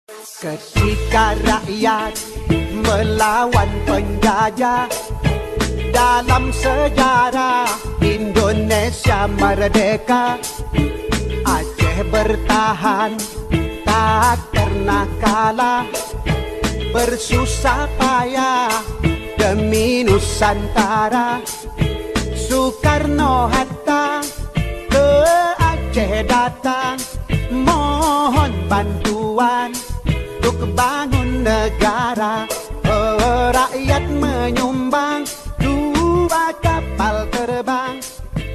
Ketika rakyat melawan penjajah, dalam sejarah Indonesia merdeka, Aceh bertahan tak pernah kalah, bersusah payah demi Nusantara. Soekarno-Hatta ke Aceh datang, mohon bantuan untuk bangun negara. Rakyat menyumbang 2 kapal terbang,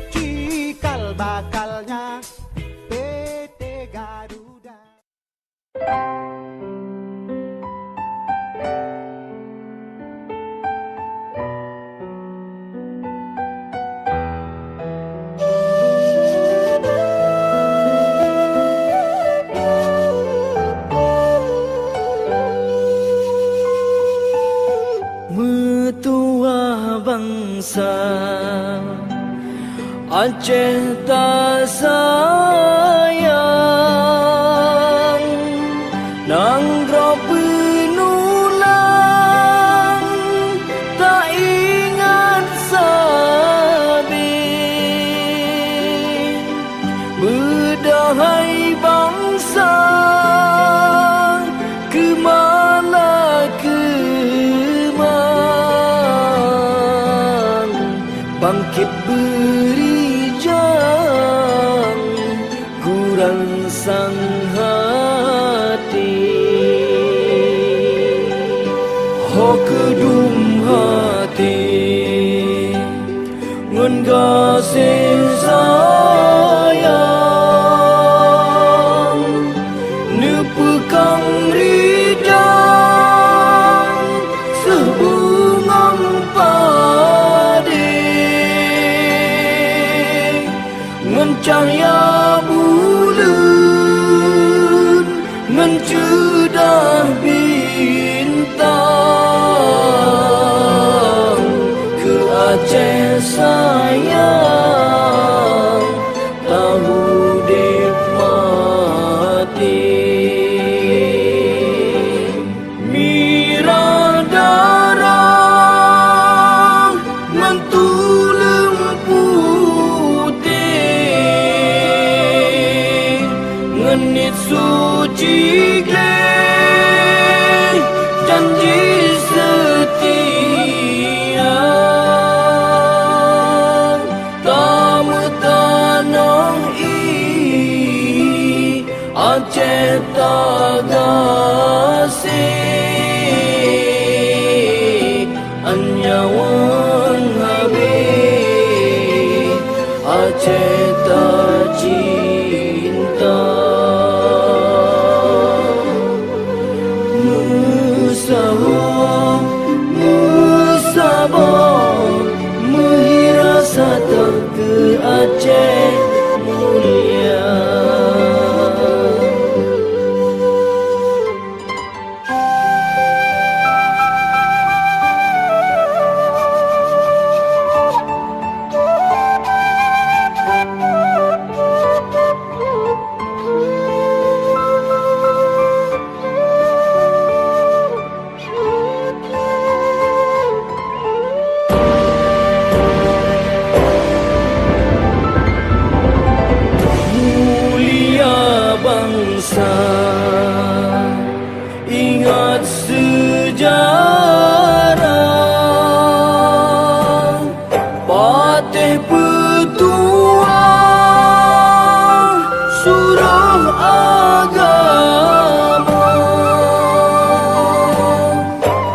cikal bakalnya PT Garuda. Metua bangsa Aceh tak sayang, Nanggro penulang tak ingat sabit. Berdahai bangsa kemana bangkit beri jang, kurang sang hati. Ho kedum hati ngan kasih sayang, nepekang ridang sebungang cahaya bulan mencudah bintang. Ke Aceh sayang, tahu nikmati. Mirah darah mentulung menit suci gleh, janji setia. Tamu tanah i Aceh tagasih, anyawang habis Aceh tak cinta. Musabah menghirasatan ke Aceh mulia. Ingat sejarah Patih petuah surah agama,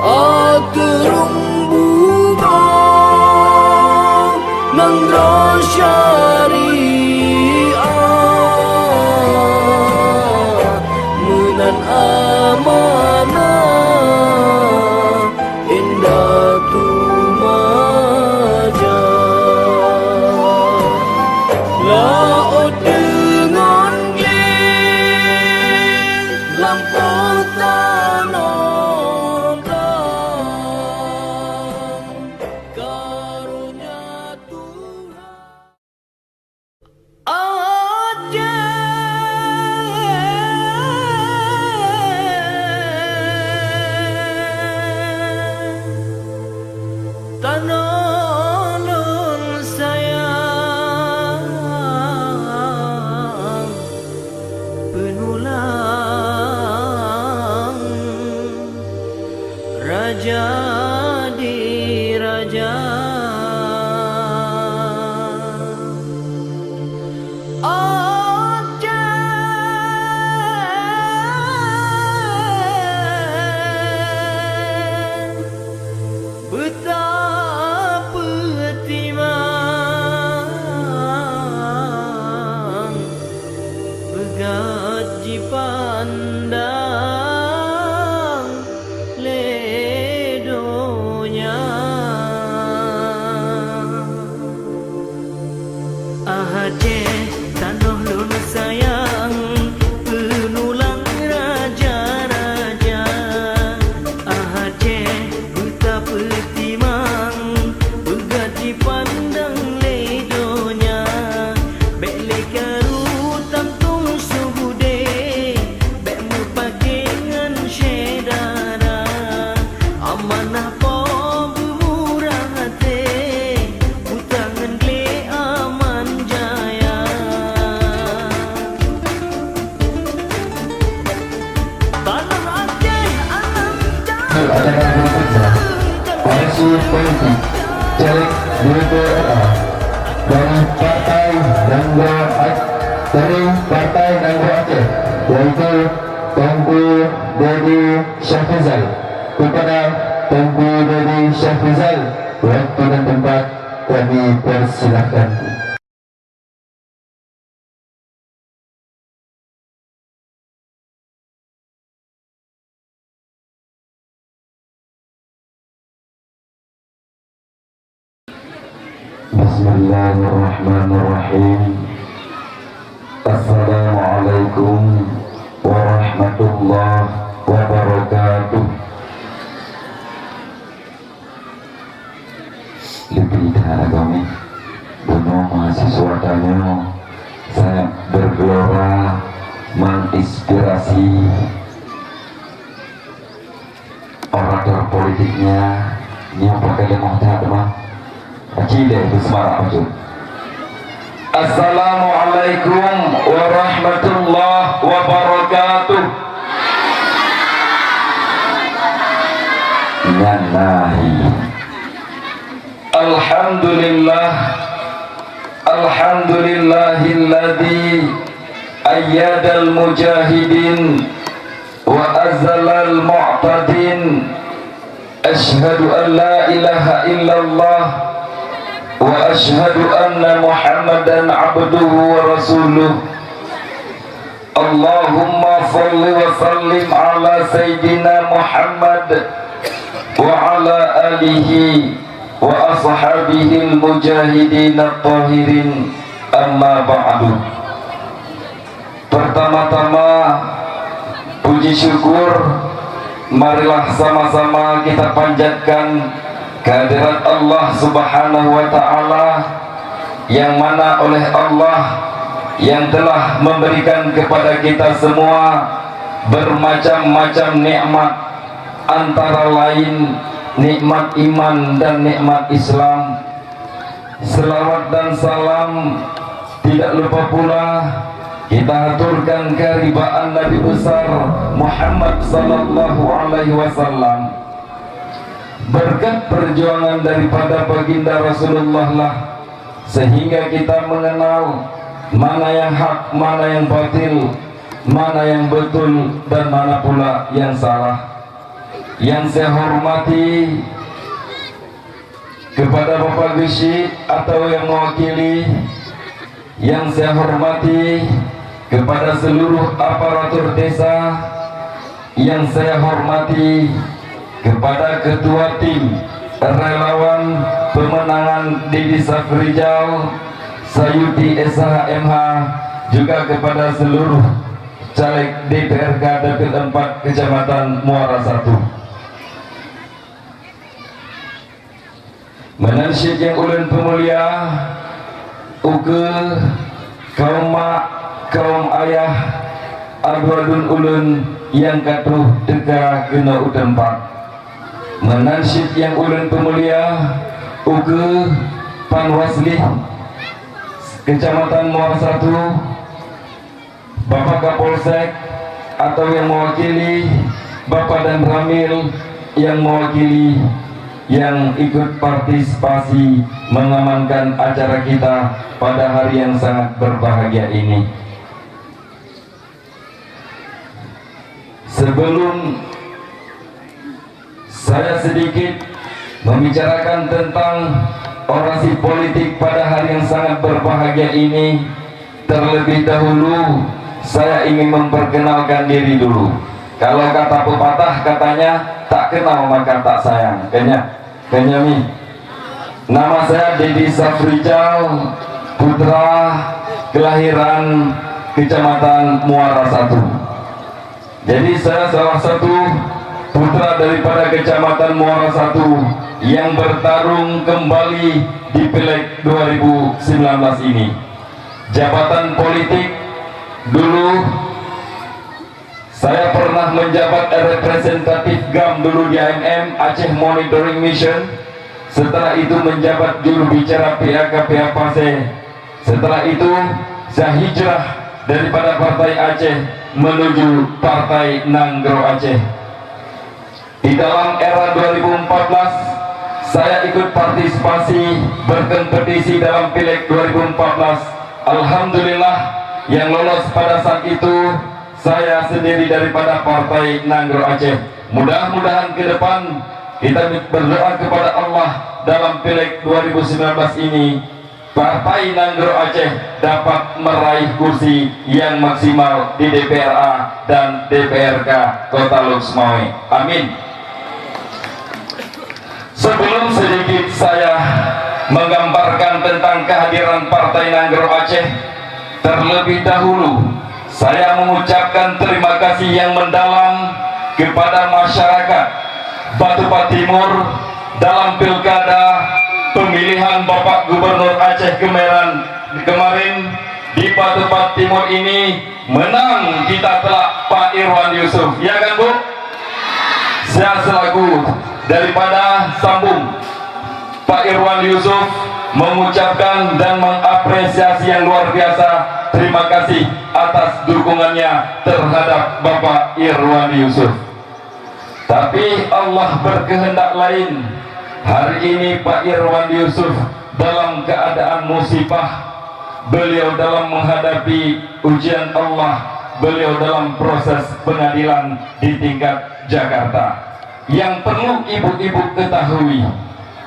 aturung bunga nanggro syariah, menan amanah indah tumaja. Laut dengan glen lampau tanongan, karunia Tuhan. Aceh jadi raja. Betapa timang begaji pandang ledonya. Aceh tanah lun sayang penulang raja-raja. Aceh betapa timang begaji pandang ledonya. Bek karu tamtung subude bek mupakengan syedara. Amanah po bermurah hati utangan gle aman jaya. Tanah Aceh alam Acara berikutnya Koalisi Politik Caleg DPRA dari Partai Nanggo Aceh, yaitu Tengku Dedi Syafrizal. Kepada Tengku Dedi Syafrizal, waktu dan tempat kami persilahkan. Bismillahirrahmanirrahim. Assalamualaikum warahmatullahi wabarakatuh. Lebih dari kami bunuh mahasiswa tanya, saya bergelora menginspirasi orator politiknya yang pakai lemah teman. Acile itu semarang macam. Assalamualaikum warahmatullahi wabarakatuh. Nyanahi. Alhamdulillah. Alhamdulillahilladzi ayyadal mujahidin wa azzalal mu'tadin. Ashhadu an la ilaha illallah wa ashhadu anna Muhammadan abduhu wa rasuluh. Allahumma salli wa sallim ala sayyidina Muhammad wa ala alihi wa ashabihi al-mujahidin at-tahirin, amma ba'du. Pertama-tama puji syukur marilah sama-sama kita panjatkan kehadirat Allah Subhanahu wa ta'ala, yang mana oleh Allah yang telah memberikan kepada kita semua bermacam-macam nikmat, antara lain nikmat iman dan nikmat Islam. Selawat dan salam tidak lupa pula kita aturkan keribaan Nabi besar Muhammad sallallahu alaihi wasallam. Berkat perjuangan daripada baginda Rasulullah lah sehingga kita mengenal mana yang hak, mana yang batil, mana yang betul dan mana pula yang salah. Yang saya hormati kepada Bapak Gusi atau yang mewakili, yang saya hormati kepada seluruh aparatur desa, yang saya hormati kepada ketua tim relawan pemenangan Dedi Safrijal Sayudi SHMH, juga kepada seluruh caleg DPRK Dapil 4 Kecamatan Muara 1. Menansyid yang ulun pemulia uke kaum mak, kaum ayah, adu-adun ulun yang katuh tega kena utempat. Menansyid yang ulun pemulia uke Panwaslih Kecamatan Muara 1, Bapak Kapolsek atau yang mewakili Bapak dan Ramil yang mewakili, yang ikut partisipasi mengamankan acara kita pada hari yang sangat berbahagia ini. Sebelum saya sedikit membicarakan tentang orasi politik pada hari yang sangat berbahagia ini, terlebih dahulu saya ingin memperkenalkan diri dulu. Kalau kata pepatah katanya tak kenal maka tak sayang. Kenyami. Nama saya Dedi Safrijal, putra kelahiran Kecamatan Muara Satu. Jadi saya salah satu putra daripada Kecamatan Muara Satu yang bertarung kembali di Pileg 2019 ini. Jabatan politik dulu saya pernah menjabat representatif GAM dulu di AMM, Aceh Monitoring Mission. Setelah itu menjabat juru bicara PAK Pase. Setelah itu saya hijrah daripada Partai Aceh menuju Partai Nanggro Aceh. Di dalam era 2014 saya ikut partisipasi berkompetisi dalam Pileg 2014. Alhamdulillah yang lolos pada saat itu saya sendiri daripada Partai Nanggro Aceh. Mudah-mudahan ke depan kita berdoa kepada Allah dalam Pileg 2019 ini Partai Nanggro Aceh dapat meraih kursi yang maksimal di DPRA dan DPRK Kota Luxmawe. Amin. Sebelum sedikit saya menggambarkan tentang kehadiran Partai Nanggro Aceh, terlebih dahulu saya mengucapkan terima kasih yang mendalam kepada masyarakat Batupat Timur dalam pilkada pemilihan Bapak Gubernur Aceh kemarin. Di Batupat Timur ini menang kita telak Pak Irwan Yusuf, ya kan Bu? Saya selaku daripada Sambung Pak Irwan Yusuf mengucapkan dan mengapresiasi yang luar biasa. Terima kasih atas dukungannya terhadap Bapak Irwan Yusuf. Tapi Allah berkehendak lain. Hari ini Pak Irwan Yusuf dalam keadaan musibah. Beliau dalam menghadapi ujian Allah. Beliau dalam proses pengadilan di tingkat Jakarta. Yang perlu ibu-ibu ketahui,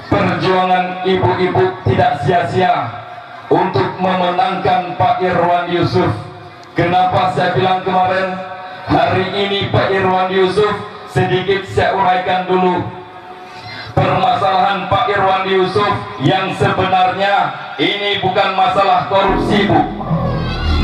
perjuangan ibu-ibu tidak sia-sia untuk memenangkan Pak Irwan Yusuf. Kenapa saya bilang kemarin hari ini Pak Irwan Yusuf, sedikit saya uraikan dulu permasalahan Pak Irwan Yusuf yang sebenarnya ini bukan masalah korupsi Bu.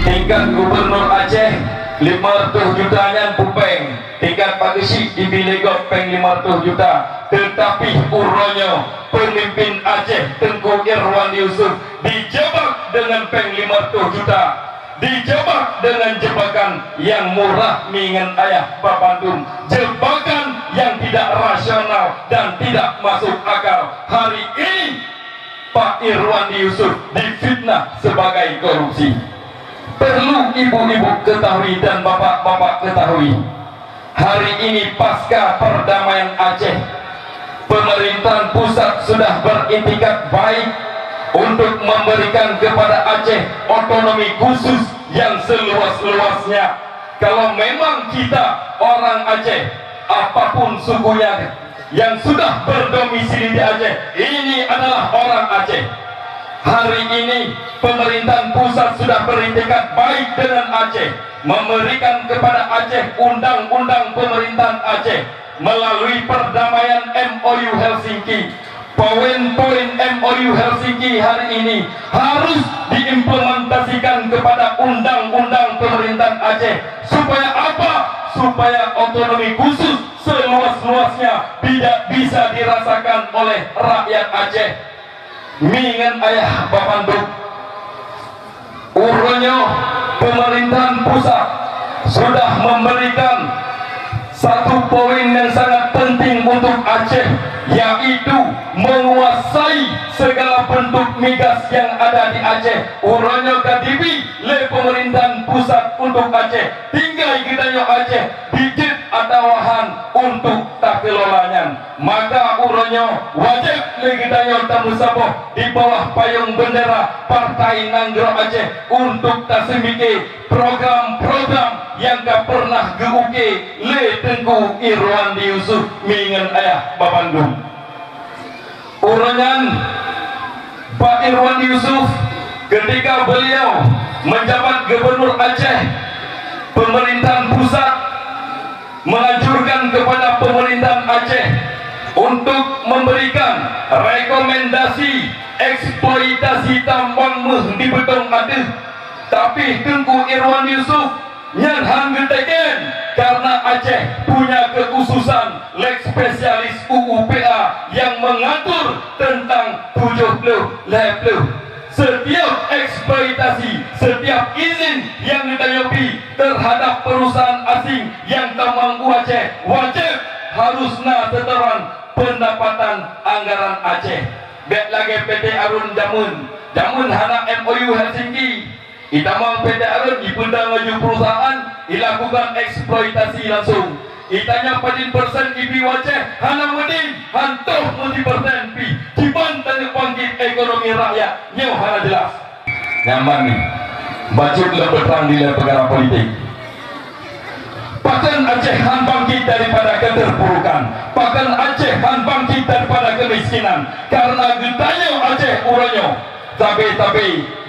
Tingkat Gubernur Aceh 500 jutanya pupeng, tingkat Pak Gesi di Bilegok peng 500 juta, tetapi uronyo pemimpin Aceh Tengku Irwan Yusuf dijebak dengan peng 500 juta, dijebak dengan jebakan yang murah mingan ayah Papandum, jebakan yang tidak rasional dan tidak masuk akal. Hari ini Pak Irwan Yusuf difitnah sebagai korupsi. Perlu ibu-ibu ketahui dan bapak-bapak ketahui, hari ini pasca perdamaian Aceh, pemerintahan pusat sudah berintikat baik untuk memberikan kepada Aceh otonomi khusus yang seluas-luasnya. Kalau memang kita orang Aceh, apapun sukunya yang sudah berdomisili di Aceh, ini adalah orang Aceh. Hari ini pemerintahan pusat sudah berintikat baik dengan Aceh, memberikan kepada Aceh undang-undang pemerintahan Aceh melalui perdamaian MOU Helsinki. Poin-poin MOU Helsinki hari ini harus diimplementasikan kepada undang-undang pemerintahan Aceh. Supaya apa? Supaya otonomi khusus seluas-luasnya tidak bisa dirasakan oleh rakyat Aceh. Mingan ayah Papanduk, urunyo pemerintahan pusat sudah memberikan satu poin yang sangat penting untuk Aceh, yaitu menguasai segala bentuk migas yang ada di Aceh. Urunyo kadibi le pemerintahan pusat untuk Aceh, tinggal kita yo Aceh bijit atawahan untuk tak tata kelolanya, maka uronyo wajib lagi dayo tamu saboh di bawah payung bendera Partai Nanggro Aceh untuk tasemike program-program yang tak pernah geuke le Tengku Irwandi Yusuf mingan ayah Babandung. Uronyan Pak Irwandi Yusuf ketika beliau menjabat Gubernur Aceh, pemerintahan pusat menganjurkan kepada pemerintahan Aceh untuk memberikan rekomendasi eksploitasi tambang meh di Betong Adeh. Tapi Tengku Irwandi Yusuf nyanhan geteken karena Aceh punya kekhususan leg spesialis UUPA yang mengatur tentang 70 level. Setiap eksploitasi, setiap izin yang ditayopi terhadap perusahaan asing yang tambang Aceh wajib harusna setoran pendapatan anggaran Aceh. Bet lagi PT Arun Jamun hana MOU Helsinki. Itamang PT Arun dipundang ngaju perusahaan dilakukan eksploitasi langsung. Itanya padin persen ibi Aceh hana medin hantuh multi persen pi ciban tanda bangkit ekonomi rakyat nyaw hana jelas nyaman nih bacut lebetrang di perkara politik. Bahkan Aceh han bangkit daripada keterpurukan, bahkan Aceh han bangkit daripada kemiskinan karena getanya Aceh uranyo tapi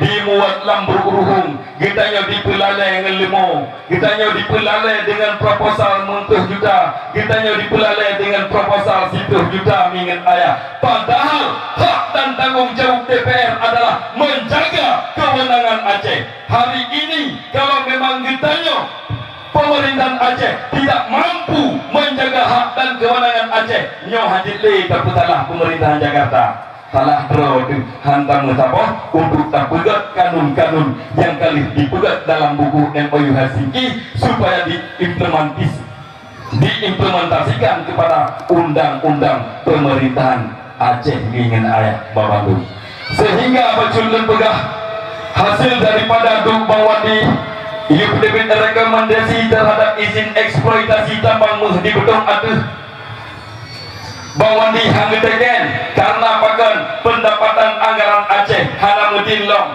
dimuat lambur uruhung, getanya dipelalai dengan lemo, getanya dipelalai dengan proposal 10 juta, getanya dipelalai dengan proposal 10 juta mingat ayah. Padahal hak dan tanggung jawab DPR adalah menjaga kewenangan Aceh. Hari ini kalau memang getanya pemerintahan Aceh tidak mampu menjaga hak dan kewenangan Aceh, nyoh hajit le terputalah pemerintahan Jakarta. Salah bro hantam musabah untuk tak pegat kanun-kanun yang kali dipegat dalam buku MOU Helsinki supaya diimplementasikan kepada undang-undang pemerintahan Aceh ingin ayah Babandung. Sehingga berculun pegah hasil daripada Duk Bawadi IUPDB rekomendasi terhadap izin eksploitasi tambang meh di Betong Adeh Bawandi hangeteken karena pakan pendapatan anggaran Aceh hana mudin long,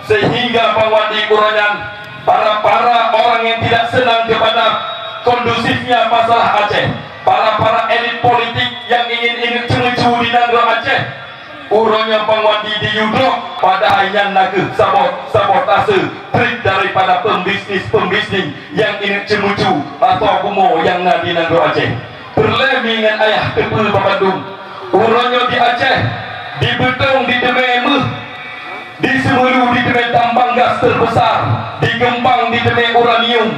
sehingga Bawandi uranyan para orang yang tidak senang kepada kondusifnya masalah Aceh, para elit politik yang ingin cemucu di Nanggro Aceh, uronya Bawandi diudok pada hanya naga sabotase trik daripada pembisnis yang ingin cemucu atau kumo yang di Nanggro Aceh. Berlemingan ayah Tengku Babandung uronyo di Aceh, di Betong, di Dememeh, di Semelu, di Deme tambang gas terbesar, di Gempang, di Deme uranium,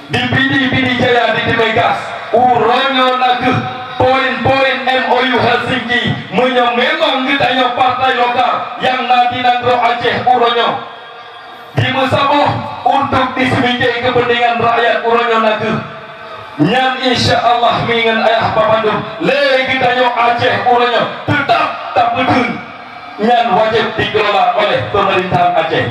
di Pidi Jaya, di Deme gas. Uronyo nageh poin-poin MOU Helsinki memang kita partai lokal yang nanti Nanggro Aceh uronyo di Mesaboh untuk disemike kepentingan rakyat uronyo nageh. Yang insya Allah mingan ayah Babandung le kita Aceh uranyo tetap tak betul yang wajib dikelola oleh pemerintahan Aceh.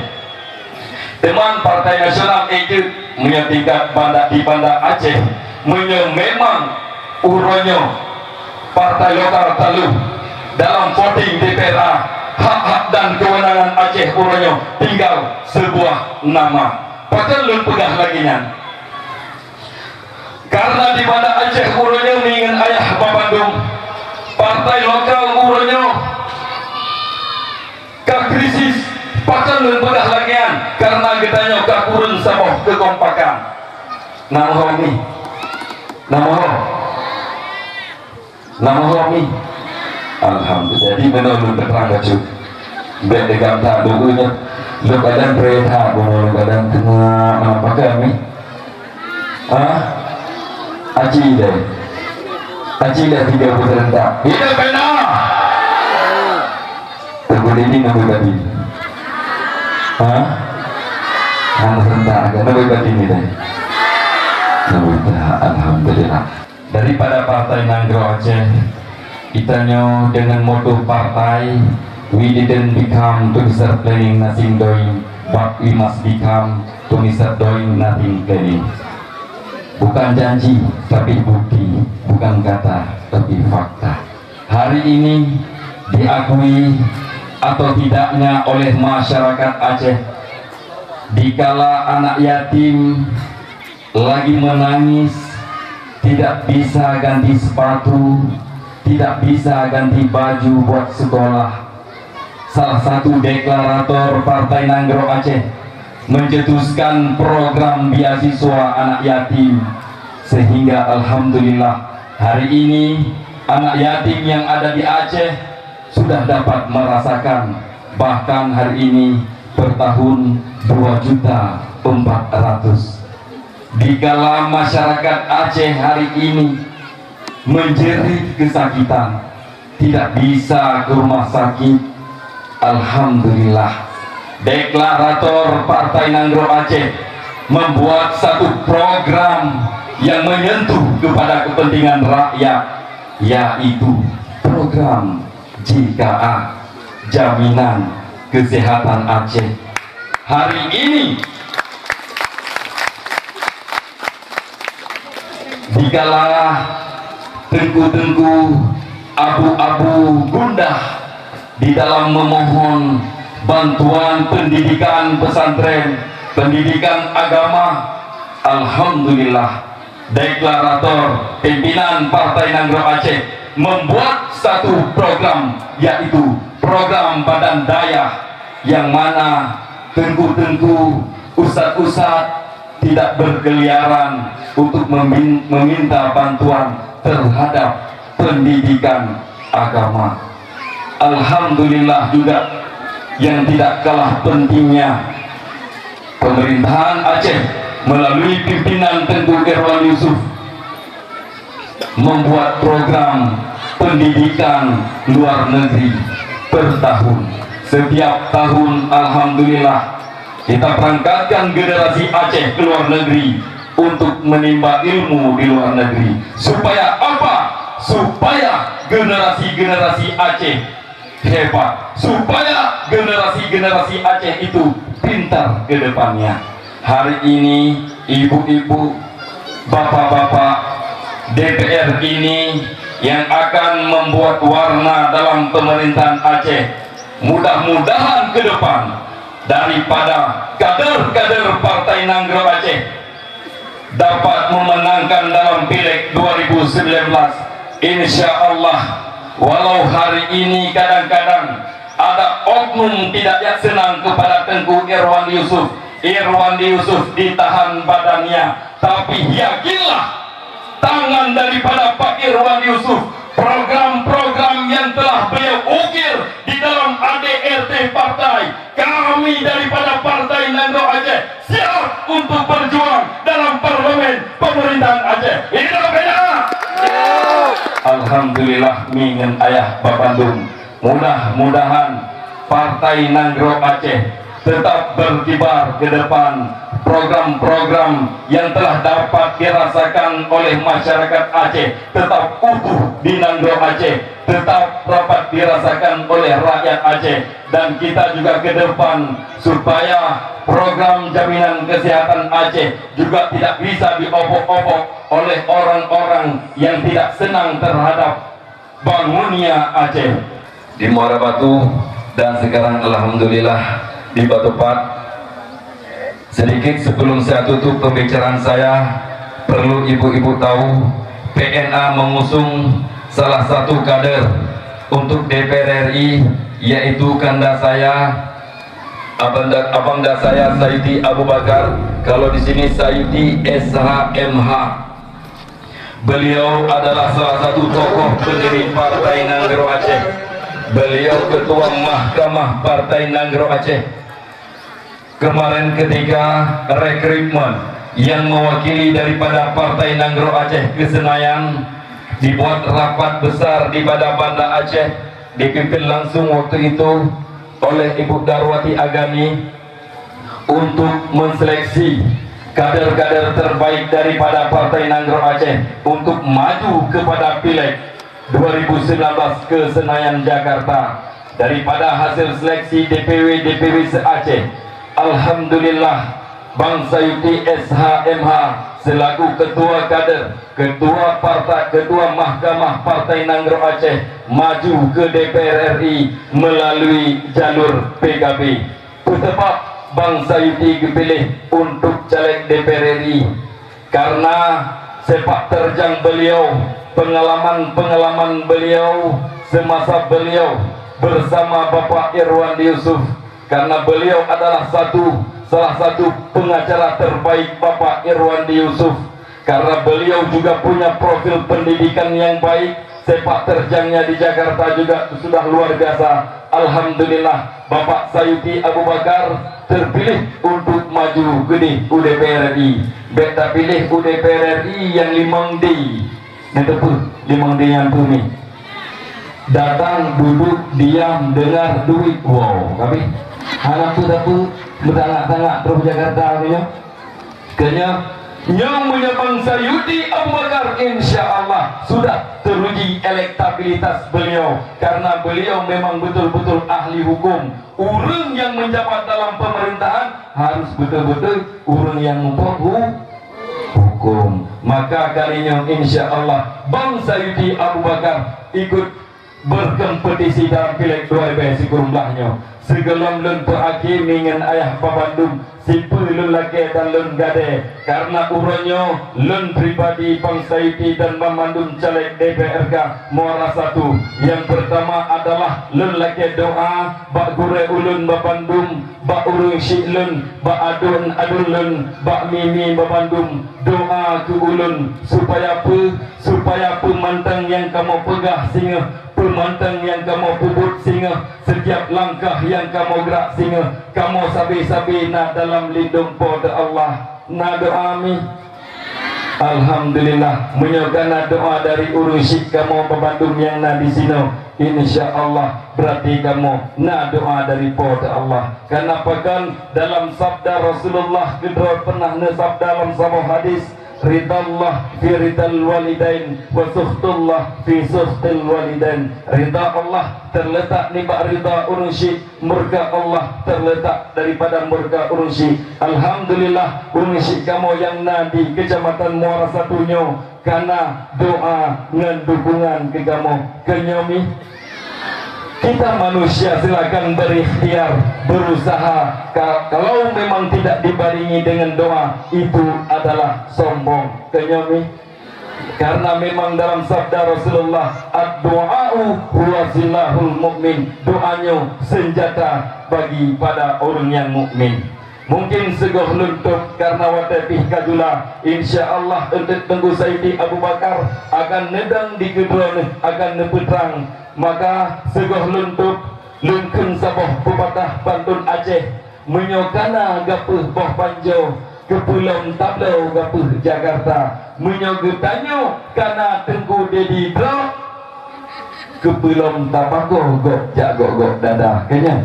Teman Partai Nasional itu menyatakan di Banda Aceh memang uranyo partai lokal talu dalam voting DPR hak-hak dan kewenangan Aceh uranyo tinggal sebuah nama. Pakai lu pegah lagi nya. Karena di Banda Aceh uronyo ingin ayah Babandung partai lokal uronyo ke krisis pakan lembaga lagian karena getanya ke kurun saboh kekompakan nama homi alhamdulillah jadi menurut keterangan cuk bet dekat tak dulunya lu kadang berita lu kadang tengah apa kami Aji dah 30 rentak. Hidup benar. Tergolong ini nabi tadi. Hang rentak kan nabi tadi ni dah. Alhamdulillah. Daripada Partai Nanggro Aceh, kitanya dengan moto partai, we didn't become to start planning nothing doing, but we must become to start doing nothing planning. Bukan janji tapi bukti. bukan kata tapi fakta. Hari ini diakui atau tidaknya oleh masyarakat Aceh, dikala anak yatim lagi menangis, tidak bisa ganti sepatu, tidak bisa ganti baju buat sekolah, salah satu deklarator Partai Nanggro Aceh mencetuskan program beasiswa anak yatim, sehingga alhamdulillah hari ini anak yatim yang ada di Aceh sudah dapat merasakan, bahkan hari ini per tahun 2.400.000. Dikala masyarakat Aceh hari ini menjerit kesakitan, tidak bisa ke rumah sakit, alhamdulillah deklarator Partai Nanggro Aceh membuat satu program yang menyentuh kepada kepentingan rakyat, yaitu program JKA, Jaminan Kesehatan Aceh. Hari ini dikala tengku-tengku abu-abu gundah di dalam memohon bantuan pendidikan pesantren, pendidikan agama, alhamdulillah deklarator pimpinan Partai Nanggro Aceh membuat satu program, yaitu program badan daya, yang mana tengku-tengku ustadz-ustadz tidak berkeliaran untuk meminta bantuan terhadap pendidikan agama. Alhamdulillah juga yang tidak kalah pentingnya, pemerintahan Aceh melalui pimpinan Tengku Irwan Yusuf membuat program pendidikan luar negeri per tahun. Setiap tahun alhamdulillah kita berangkatkan generasi Aceh ke luar negeri untuk menimba ilmu di luar negeri. Supaya apa? Supaya generasi-generasi Aceh hebat, supaya generasi-generasi Aceh itu pintar ke depannya. Hari ini ibu-ibu, bapak-bapak DPR ini yang akan membuat warna dalam pemerintahan Aceh, mudah-mudahan ke depan daripada kader-kader Partai Nanggro Aceh dapat memenangkan dalam Pileg 2019. Insya Allah, walau hari ini kadang-kadang ada oknum tidak yang senang kepada Tengku Irwan Yusuf, ditahan badannya, tapi yakinlah tangan daripada Pak Irwan Yusuf, program-program yang telah beliau ukir di dalam ADRT partai, kami daripada Partai Nanggro Aceh siap untuk berjuang dalam parlemen pemerintahan Aceh. Ini beda. Alhamdulillah mingen ayah Babandung, mudah-mudahan Partai Nanggro Aceh tetap berkibar ke depan. Program-program yang telah dapat dirasakan oleh masyarakat Aceh tetap utuh di Nanggro Aceh, tetap dapat dirasakan oleh rakyat Aceh. Dan kita juga ke depan supaya program jaminan kesehatan Aceh juga tidak bisa diobok-obok oleh orang-orang yang tidak senang terhadap bangunnya Aceh. Di Muara Batu dan sekarang alhamdulillah di Batu Pat. Sedikit sebelum saya tutup pembicaraan saya, perlu ibu-ibu tahu PNA mengusung salah satu kader untuk DPR RI, yaitu kanda saya, abangda saya Sayyidi Abu Bakar, kalau di sini Sayyidi SHMH. Beliau adalah salah satu tokoh pendiri Partai Nanggro Aceh. Beliau ketua Mahkamah Partai Nanggro Aceh. Kemarin ketika rekrutmen yang mewakili daripada Partai Nanggro Aceh ke Senayan, dibuat rapat besar di pada Banda Aceh, dipimpin langsung waktu itu oleh Ibu Darwati Agami untuk menseleksi kader-kader terbaik daripada Partai Nanggro Aceh untuk maju kepada Pileg 2019 ke Senayan, Jakarta. Daripada hasil seleksi DPW se-Aceh, alhamdulillah Bang Sayuti SHMH selaku Ketua Kader, Ketua Partai, Ketua Mahkamah Partai Nanggro Aceh maju ke DPR RI melalui jalur PKB. Tetap Bang Sayuti dipilih untuk caleg DPR RI karena sepak terjang beliau, pengalaman-pengalaman beliau semasa beliau bersama Bapak Irwandi Yusuf, karena beliau adalah salah satu pengacara terbaik Bapak Irwandi Yusuf, karena beliau juga punya profil pendidikan yang baik, sepak terjangnya di Jakarta juga sudah luar biasa. Alhamdulillah Bapak Sayuti Abu Bakar terpilih untuk maju ke UDPR RI. Beta pilih UDPR RI yang 5D. Nanti apa 5D yang tu ni? Datang, duduk, diam, dengar, duit. Wow, tapi anak tu apa? Bertangak-tangak terus Jakarta ni ya. Kenya yang punya Bang Sayuti Abu Bakar insya Allah sudah teruji elektabilitas beliau, karena beliau memang betul-betul ahli hukum. Orang yang menjabat dalam pemerintahan harus betul-betul orang yang mempunyai hukum. Maka kalinya insya Allah Bang Sayuti Abu Bakar ikut berkompetisi dalam pileg 2 besi kurumlahnya. Segelam lun perakhir ingin ayah Babandung sipu lun laki dan lun gade, karena urannya lun pribadi Bang Sayuti dan Babandung caleg DPRK Muara 1. Yang pertama adalah lun laki doa bak gure ulun Babandung, bak urung syilun, bak adun lun, bak mimi Babandung, doa ke ulun supaya pemantang yang kamu pegah singa, pemantang yang kamu pubut singa, setiap langkah yang kamu gerak singa, kamu sabi-sabi na dalam lindung pada Allah. Na doa mi Alhamdulillah menyokana doa dari urusi kamu Babandung yang na di sini, insya Allah berarti kamu na doa dari pada Allah. Kenapa kan dalam sabda Rasulullah kedua pernah sabda dalam sebuah hadis, ridallah fi ridal walidain wa sukhtullah fi sukhtil walidain. Ridha Allah terletak di bawah ridha urunsi, murka Allah terletak daripada murka urunsi. Alhamdulillah urunsi kamu yang nadi Kecamatan Muara Satunya karena doa dan dukungan ke kamu kenyomi. Kita manusia silakan berikhtiar, berusaha. Kalau memang tidak dibaringi dengan doa, itu adalah sombong. Kenyomi. Karena memang dalam sabda Rasulullah, ad-du'a'u huwa silahul mu'min. Doanya senjata bagi pada orang yang mukmin. Mungkin seguh luntuk karena watepih kajula, insya Allah untuk Tengku Sayuti Abu Bakar akan nedang di kedua akan nepetrang. Maka seguh luntuk lungkun saboh pepatah Pantun Aceh menyokana gapuh boh panjo kepulauan Tablau gapuh Jakarta, menyogetanyo karena Tengku Dedi Drop kepulauan Tapako gok jago gok dadah kenya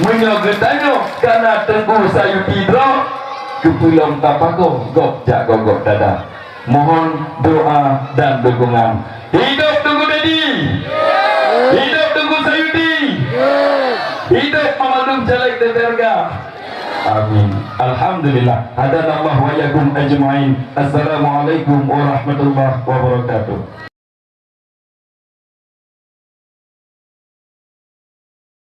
menyogetanyo karena Tengku Sayuti Drop kepulauan Tapako gok jago gok dadah. Mohon doa dan dukungan. Hidup Tengku Dedi, hidup Tengku Sayuti, hidup Babandung caleg DPRK. Amin. Alhamdulillah. Hadanallahu wa iyyakum ajma'in. Assalamualaikum warahmatullahi wabarakatuh.